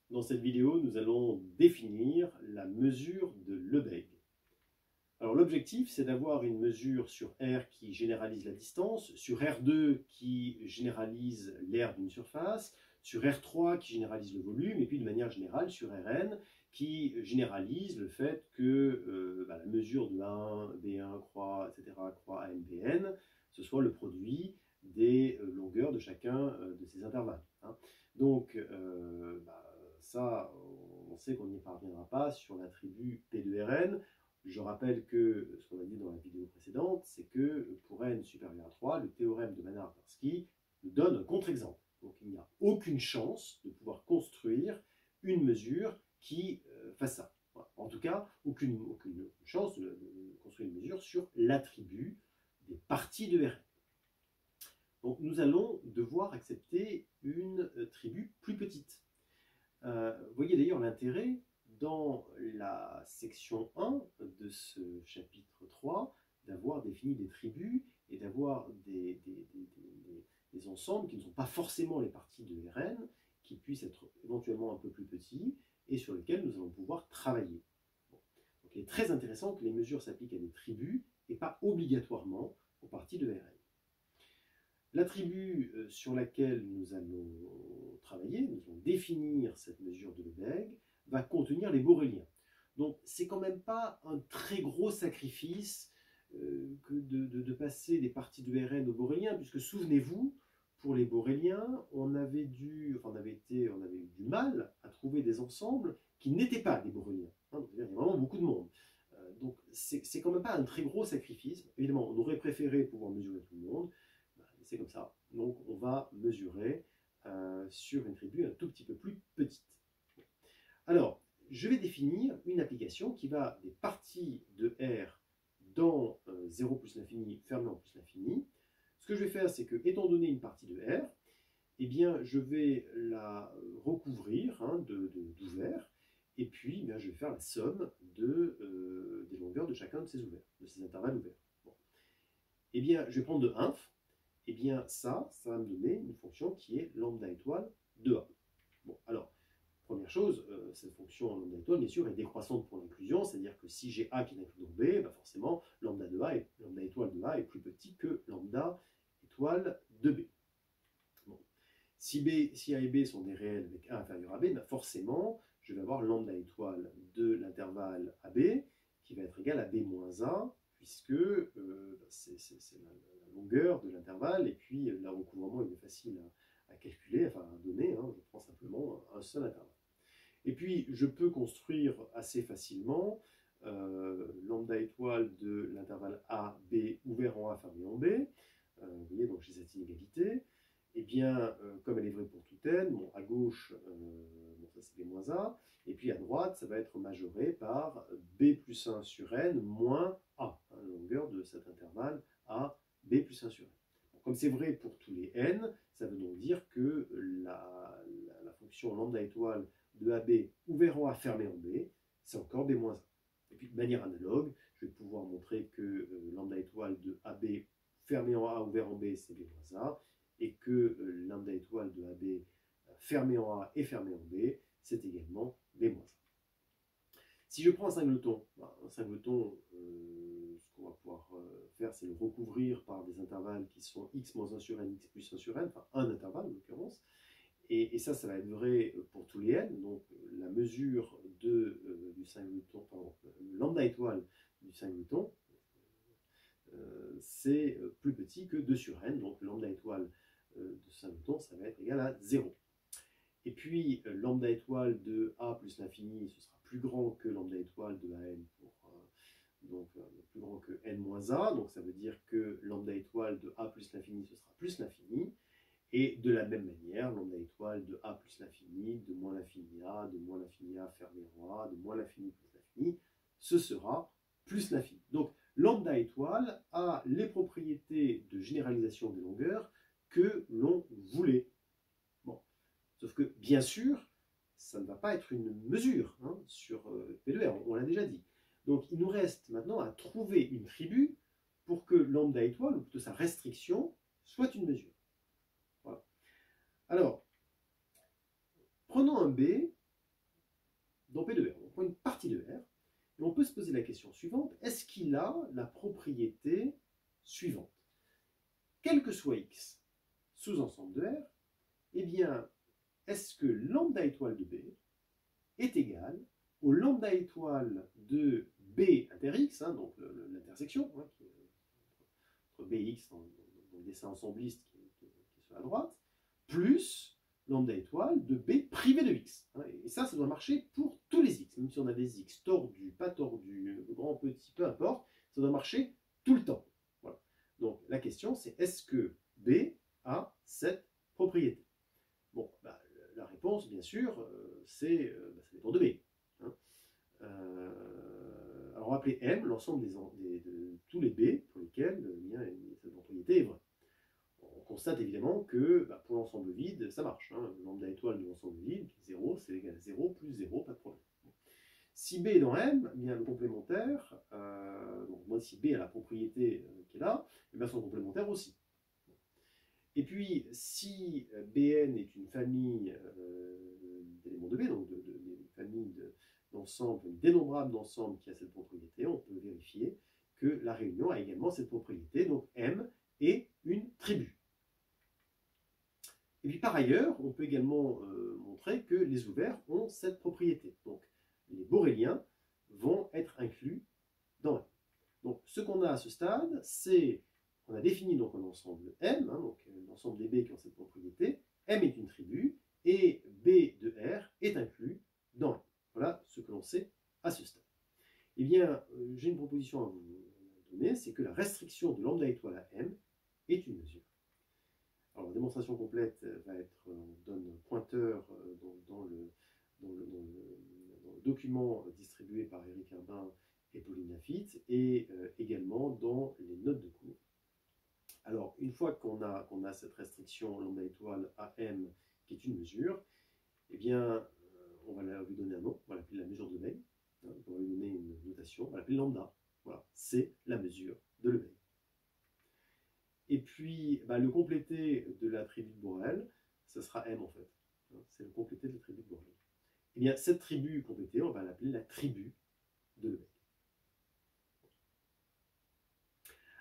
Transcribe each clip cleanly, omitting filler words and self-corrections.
Dans cette vidéo, nous allons définir la mesure de Lebesgue. Alors l'objectif, c'est d'avoir une mesure sur R qui généralise la distance, sur R2 qui généralise l'aire d'une surface, sur R3 qui généralise le volume, et puis de manière générale sur Rn qui généralise le fait que la mesure de A1, B1, croix, etc., croix AN, BN, ce soit le produit des longueurs de chacun de ces intervalles. Donc, ça, on sait qu'on n'y parviendra pas sur l'attribut P de Rn. Je rappelle que ce qu'on a dit dans la vidéo précédente, c'est que pour n supérieur à 3, le théorème de Maynard-Tarski nous donne un contre-exemple. Donc il n'y a aucune chance de pouvoir construire une mesure qui fasse ça. Voilà. En tout cas, aucune chance de construire une mesure sur l'attribut des parties de Rn. Donc nous allons devoir accepter une tribu plus petite. Vous voyez d'ailleurs l'intérêt dans la section 1 de ce chapitre 3 d'avoir défini des tribus et d'avoir des ensembles qui ne sont pas forcément les parties de Rn, qui puissent être éventuellement un peu plus petits et sur lesquels nous allons pouvoir travailler. Bon. Donc il est très intéressant que les mesures s'appliquent à des tribus et pas obligatoirement aux parties de Rn. L'attribut sur laquelle nous allons travailler, nous allons définir cette mesure de Lebesgue, va contenir les boréliens. Donc c'est quand même pas un très gros sacrifice que de passer des parties de Rn aux boréliens, puisque souvenez-vous, pour les boréliens, on avait eu du mal à trouver des ensembles qui n'étaient pas des boréliens. Donc, il y a vraiment beaucoup de monde. Donc c'est quand même pas un très gros sacrifice. Évidemment, on aurait préféré pouvoir mesurer tout le monde. C'est comme ça. Donc on va mesurer sur une tribu un tout petit peu plus petite. Alors, je vais définir une application qui va des parties de R dans 0 plus l'infini fermé en plus l'infini. Ce que je vais faire, c'est que, étant donné une partie de R, eh bien, je vais la recouvrir d'ouverts, et puis je vais faire la somme des longueurs de chacun de ces ouverts, de ces intervalles ouverts. Bon. Eh bien, je vais prendre de inf. Eh bien, ça va me donner une fonction qui est lambda étoile de A. Bon, alors, première chose, cette fonction lambda étoile, bien sûr, est décroissante pour l'inclusion, c'est-à-dire que si j'ai A qui est inclus dans B, forcément, lambda étoile de A est plus petit que lambda étoile de B. Bon. Si A et B sont des réels avec A inférieur à B, forcément, je vais avoir lambda étoile de l'intervalle AB qui va être égal à B moins A, puisque c'est la longueur de l'intervalle, et puis le recouvrement il est facile à calculer, enfin à donner, je prends simplement un seul intervalle. Et puis je peux construire assez facilement lambda étoile de l'intervalle A, B ouvert en A fermé en B. Vous voyez, donc j'ai cette inégalité. Et bien, comme elle est vraie pour toute n, bon, à gauche, ça c'est B moins A, et puis à droite, ça va être majoré par B plus 1 sur n moins A, la longueur de cet intervalle A, B plus 1 sur n. Bon, comme c'est vrai pour tous les n, ça veut donc dire que la fonction lambda étoile de AB ouvert en A fermé en B, c'est encore B moins 1. Et puis de manière analogue, je vais pouvoir montrer que lambda étoile de AB fermé en A ouvert en B, c'est B moins A, et que lambda étoile de AB fermé en A et fermé en B, c'est également B-1. Si je prends un singleton, ce qu'on va pouvoir faire, c'est le recouvrir par des intervalles qui sont x moins 1 sur n, x plus 1 sur n, enfin un intervalle en l'occurrence, et ça va être vrai pour tous les n, donc la mesure du singleton, pardon, lambda étoile du singleton, c'est plus petit que 2 sur n, donc lambda étoile de singleton, ça va être égal à 0. Et puis lambda étoile de A plus l'infini, ce sera plus grand que lambda étoile de AN, donc plus grand que n moins A, donc ça veut dire que lambda étoile de A plus l'infini, ce sera plus l'infini. Et de la même manière, lambda étoile de A plus l'infini, de moins l'infini A, de moins l'infini A fermé en A, de moins l'infini plus l'infini, ce sera plus l'infini. Donc lambda étoile a les propriétés de généralisation des longueurs que l'on voulait. Bon. Sauf que, bien sûr, ça ne va pas être une mesure sur P de R, on l'a déjà dit. Donc il nous reste maintenant à trouver une tribu pour que lambda étoile, ou plutôt sa restriction, soit une mesure. Voilà. Alors, prenons un B peut se poser la question suivante, est-ce qu'il a la propriété suivante? Quel que soit X sous-ensemble de R, eh bien, est-ce que lambda étoile de B est égal au lambda étoile de B inter X, hein, donc l'intersection, hein, qui est entre B et X dans le dessin ensembliste qui est sur la droite, plus lambda étoile de B privé de X. Hein, et ça doit marcher pour tous les X, même si on a des X tordus, pas tordus, grand, petit, peu importe, ça doit marcher tout le temps. Voilà. Donc la question c'est, est-ce que B a cette propriété? Bon, bah, la réponse, bien sûr, c'est ça dépend de B. Hein. Alors on va appeler M l'ensemble de tous les B pour lesquels cette propriété est vraie. On constate évidemment que pour l'ensemble vide, ça marche. Hein. Lambda étoile de l'ensemble vide, 0, c'est égal à 0 plus 0, pas de problème. Si B est dans M, bien le complémentaire, donc moi si B a la propriété qui est là, et bien son complémentaire aussi. Et puis, si Bn est une famille d'éléments de B, donc des familles d'ensemble, dénombrable d'ensemble qui a cette propriété, on peut vérifier que la réunion a également cette propriété, donc M est une tribu. Et puis par ailleurs, on peut également montrer que les ouverts ont cette propriété. Donc les boréliens vont être inclus dans M. Donc ce qu'on a à ce stade, c'est on a défini donc un ensemble M, hein, donc l'ensemble des B qui ont cette propriété. M est une tribu et B de R est inclus dans M. Voilà ce que l'on sait à ce stade. Eh bien, j'ai une proposition à vous donner, c'est que la restriction de lambda étoile à M est une mesure. Alors la démonstration complète va être, on donne un pointeur dans le document distribué par Eric Herbin et Pauline Lafitte et également dans les notes de cours. Alors, une fois qu'on a cette restriction lambda étoile à M qui est une mesure, eh bien, on va lui donner un nom, on va l'appeler la mesure de Lebesgue. Hein, on va lui donner une notation, on va l'appeler lambda. Voilà, c'est la mesure de Lebesgue. Et puis, le complété de la tribu de Borel, ça sera M en fait. Hein, c'est le complété de la tribu de Borel. Eh bien, cette tribu complétée, on va l'appeler la tribu de Lebesgue.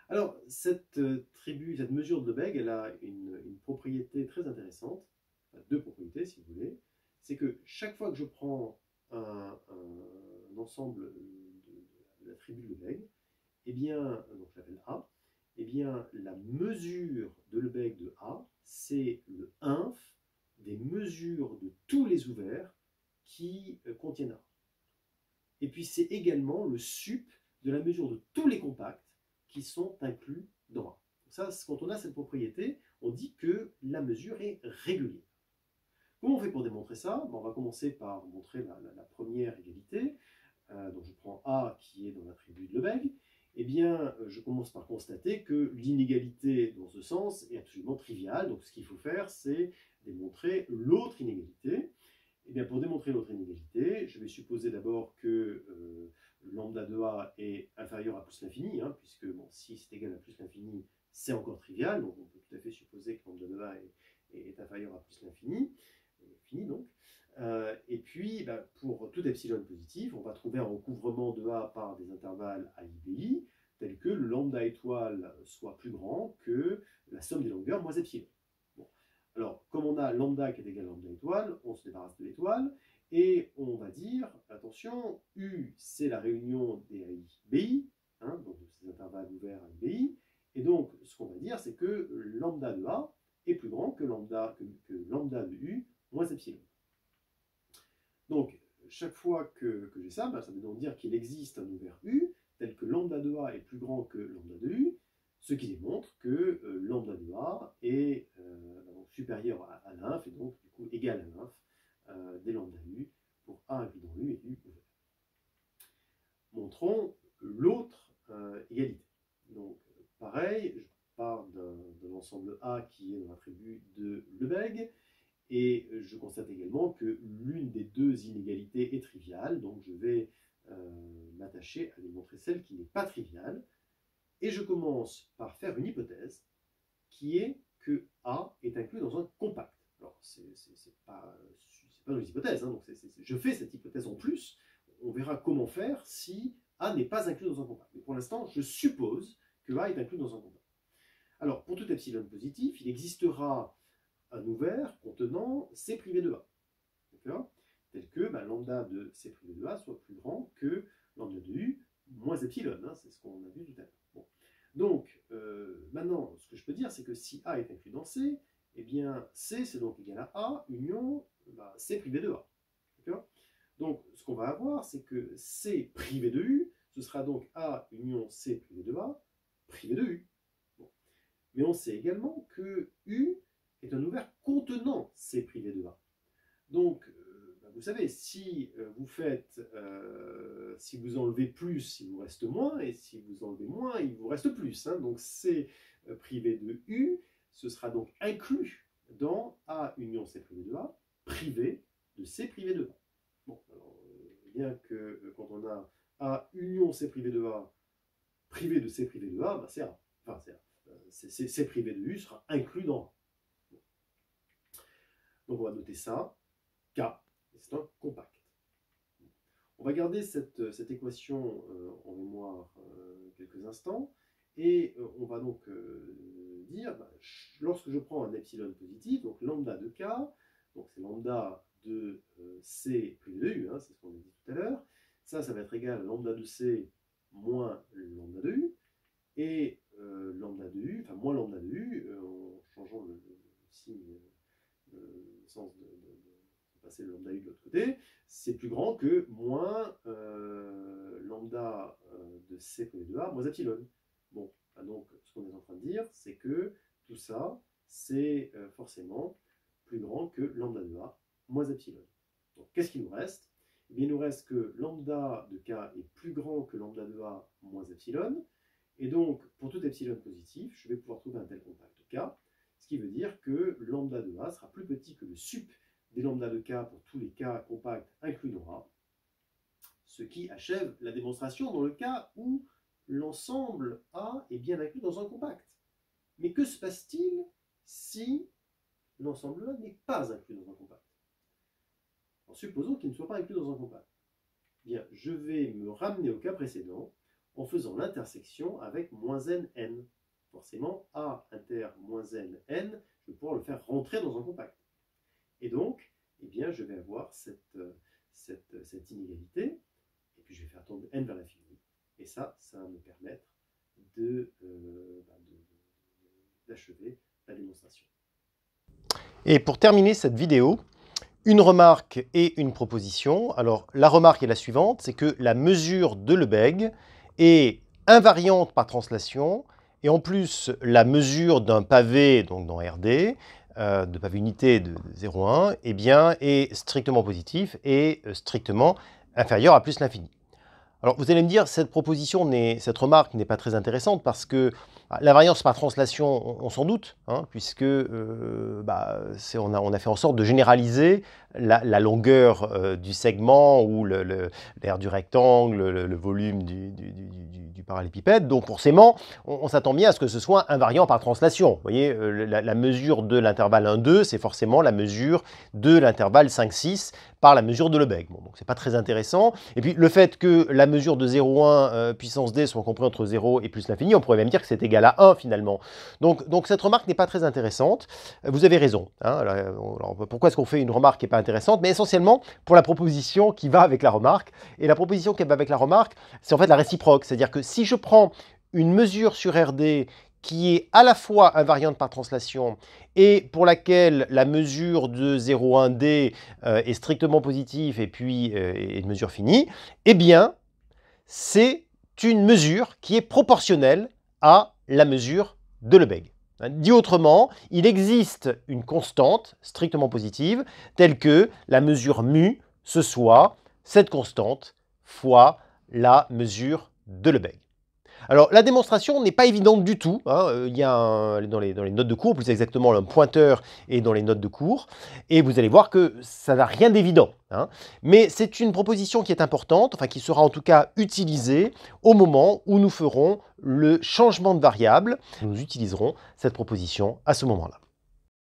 Alors, cette tribu, cette mesure de Lebesgue, elle a une propriété très intéressante, enfin, deux propriétés si vous voulez, c'est que chaque fois que je prends un ensemble de la tribu de Lebesgue, eh bien, donc je l'appelle A, eh bien, la mesure de Lebesgue de A, c'est le inf des mesures de tous les ouverts qui contiennent A. Et puis, c'est également le sup de la mesure de tous les compacts qui sont inclus dans A. Ça, quand on a cette propriété, on dit que la mesure est régulière. Comment on fait pour démontrer ça? On va commencer par montrer la première égalité. Donc je prends A qui est dans l'attribut de Lebesgue. Eh bien, je commence par constater que l'inégalité dans ce sens est absolument triviale. Donc ce qu'il faut faire, c'est démontrer l'autre inégalité. Eh bien, pour démontrer l'autre inégalité, je vais supposer d'abord que lambda de A est inférieur à plus l'infini, hein, puisque bon, si c'est égal à plus l'infini, c'est encore trivial, donc on peut tout à fait supposer que lambda de A est inférieur à plus l'infini, fini donc. Et puis, pour tout epsilon positif, on va trouver un recouvrement de A par des intervalles AIBI, tel que le lambda étoile soit plus grand que la somme des longueurs moins epsilon. Bon. Alors, comme on a lambda qui est égal à lambda étoile, on se débarrasse de l'étoile, et on va dire, attention, U, c'est la réunion des AIBI, hein, donc de ces intervalles ouverts AIBI, et donc, ce qu'on va dire, c'est que lambda de A est plus grand que lambda de U moins epsilon. Donc, chaque fois que j'ai ça, ça veut donc dire qu'il existe un ouvert U, tel que lambda de A est plus grand que lambda de U, ce qui démontre que lambda de A est supérieur à l'inf, et donc du coup égal à l'inf des lambda U pour A inclus dans U et U ouvert. Montrons l'autre égalité. Donc, pareil, je pars d'un ensemble A qui est dans l'attribut de Lebesgue, et je constate également que l'une des deux inégalités est triviale, donc je vais m'attacher à démontrer celle qui n'est pas triviale. Et je commence par faire une hypothèse qui est que A est inclus dans un compact. Alors, c'est pas une hypothèse, hein, donc je fais cette hypothèse en plus. On verra comment faire si A n'est pas inclus dans un compact. Mais pour l'instant, je suppose que A est inclus dans un compact. Alors, pour tout epsilon positif, il existera un ouvert contenant C privé de A. D'accord? Tel que lambda de C privé de A soit plus grand que lambda de U moins epsilon. Hein, c'est ce qu'on a vu tout à l'heure. Bon. Donc, maintenant, ce que je peux dire, c'est que si A est inclus dans C, eh bien, C, c'est donc égal à A union C privé de A. D'accord? Donc, ce qu'on va avoir, c'est que C privé de U, ce sera donc A union C privé de A, privé de U. Bon. Mais on sait également que U est un ouvert contenant C privé de A. Donc, vous savez, si vous faites, si vous enlevez plus, il vous reste moins, et si vous enlevez moins, il vous reste plus. Hein. Donc, C privé de U, ce sera donc inclus dans A union C privé de A, privé de C privé de A. Bon, alors, bien que quand on a A union C privé de A, privé de C privé de A, c'est A. Enfin, c'est A. C privé de U sera inclus dans A. Bon. Donc, on va noter ça. K, c'est un compact. On va garder cette équation en mémoire quelques instants, et on va donc dire, lorsque je prends un epsilon positif, donc lambda de K, donc c'est lambda de C privé de U, hein, c'est ce qu'on a dit tout à l'heure, ça va être égal à lambda de C moins lambda de U, et lambda de U, enfin moins lambda de U, en changeant le signe, le sens de passer le lambda U de l'autre côté, c'est plus grand que moins lambda de C privé de A moins epsilon. Bon, donc ce qu'on est en train de dire, c'est que tout ça, c'est forcément plus grand que lambda de A moins epsilon. Donc qu'est-ce qu'il nous reste? Eh bien, il nous reste que lambda de K est plus grand que lambda de A moins epsilon, et donc pour tout epsilon positif, je vais pouvoir trouver un tel compact K, ce qui veut dire que lambda de A sera plus petit que le sup des lambda de K pour tous les K compacts inclus dans A, ce qui achève la démonstration dans le cas où l'ensemble A est bien inclus dans un compact. Mais que se passe-t-il si l'ensemble A n'est pas inclus dans un compact? Alors, supposons qu'il ne soit pas inclus dans un compact. Bien, je vais me ramener au cas précédent en faisant l'intersection avec moins n. Forcément, A inter moins n, je vais pouvoir le faire rentrer dans un compact. Et donc, eh bien, je vais avoir cette inégalité, et puis je vais faire tendre n vers l'infini. Et ça va me permettre d'achever la démonstration. Et pour terminer cette vidéo, une remarque et une proposition. Alors, la remarque est la suivante, c'est que la mesure de Lebesgue est invariante par translation, et en plus, la mesure d'un pavé, donc dans RD, de pavé unité de 0,1, eh bien, est strictement positif et strictement inférieur à plus l'infini. Alors, vous allez me dire, cette remarque n'est pas très intéressante parce que l'invariance par translation, on s'en doute, hein, puisque on a fait en sorte de généraliser la longueur du segment ou l'aire du rectangle, le volume du parallélépipède. Donc forcément, on s'attend bien à ce que ce soit invariant par translation. Vous voyez, la mesure de l'intervalle 1,2, c'est forcément la mesure de l'intervalle 5,6 par la mesure de Lebesgue. Bon, donc c'est pas très intéressant. Et puis le fait que la mesure de 0,1 puissance d soit comprise entre 0 et plus l'infini, on pourrait même dire que c'est égal à 1 finalement. Donc cette remarque n'est pas très intéressante. Vous avez raison. Hein. Alors, pourquoi est-ce qu'on fait une remarque qui n'est pas intéressante? Mais essentiellement pour la proposition qui va avec la remarque. Et la proposition qui va avec la remarque, c'est en fait la réciproque. C'est-à-dire que si je prends une mesure sur RD qui est à la fois invariante par translation et pour laquelle la mesure de 0,1D est strictement positive et puis est une mesure finie, eh bien, c'est une mesure qui est proportionnelle à la mesure de Lebesgue. Dit autrement, il existe une constante strictement positive telle que la mesure mu, ce soit cette constante fois la mesure de Lebesgue. Alors, la démonstration n'est pas évidente du tout. Hein. Il y a dans les notes de cours, plus exactement un pointeur est dans les notes de cours. Et vous allez voir que ça n'a rien d'évident. Hein. Mais c'est une proposition qui est importante, enfin qui sera en tout cas utilisée au moment où nous ferons le changement de variable. Nous utiliserons cette proposition à ce moment-là.